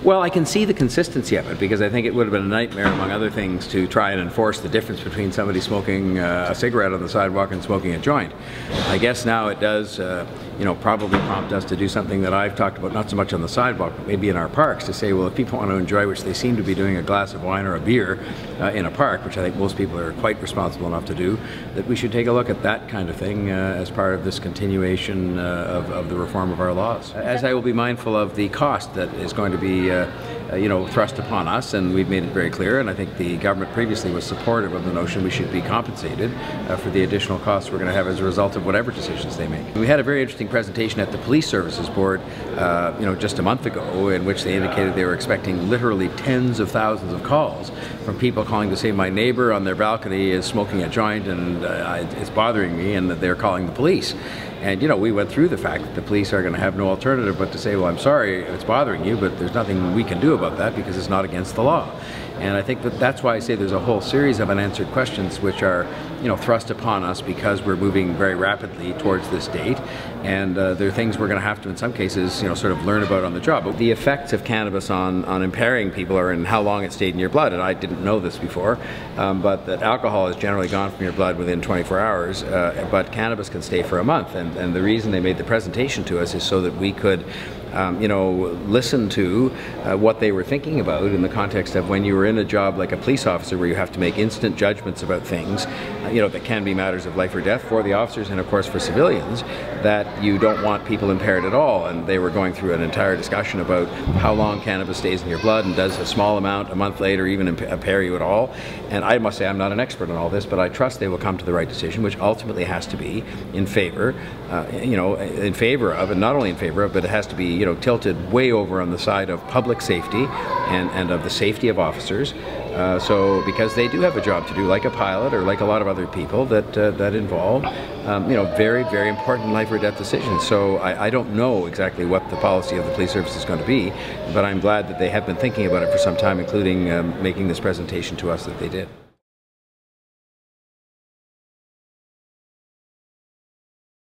Well, I can see the consistency of it, because I think it would have been a nightmare, among other things, to try and enforce the difference between somebody smoking a cigarette on the sidewalk and smoking a joint. I guess now it does, probably prompt us to do something that I've talked about, not so much on the sidewalk, but maybe in our parks, to say, well, if people want to enjoy, which they seem to be doing, a glass of wine or a beer in a park, which I think most people are quite responsible enough to do, that we should take a look at that kind of thing as part of this continuation of the reform of our laws. As I will be mindful of the cost that is going to be thrust upon us, and we've made it very clear, and I think the government previously was supportive of the notion we should be compensated for the additional costs we're going to have as a result of whatever decisions they make. We had a very interesting presentation at the Police Services Board, just a month ago, in which they indicated they were expecting literally tens of thousands of calls from people calling to say my neighbor on their balcony is smoking a joint and it's bothering me, and that they're calling the police. And we went through the fact that the police are going to have no alternative but to say, well, I'm sorry it's bothering you, but there's nothing we can do about that because it's not against the law. And I think that's why I say there's a whole series of unanswered questions which are thrust upon us because we're moving very rapidly towards this date, and there are things we're going to have to, in some cases, sort of learn about on the job. But the effects of cannabis on impairing people are in how long it stayed in your blood, and I didn't know this before, but that alcohol is generally gone from your blood within 24 hours, but cannabis can stay for a month, and the reason they made the presentation to us is so that we could listen to what they were thinking about in the context of when you were in a job like a police officer where you have to make instant judgments about things, that can be matters of life or death for the officers and of course for civilians, that you don't want people impaired at all. And they were going through an entire discussion about how long cannabis stays in your blood and does a small amount a month later even impair you at all. And I must say I'm not an expert on all this, but I trust they will come to the right decision, which ultimately has to be in favor, in favor of, and not only in favor of, but it has to be tilted way over on the side of public safety and of the safety of officers. Because they do have a job to do, like a pilot or like a lot of other people that involve, very, very important life or death decisions. So I don't know exactly what the policy of the police service is going to be, but I'm glad that they have been thinking about it for some time, including making this presentation to us that they did.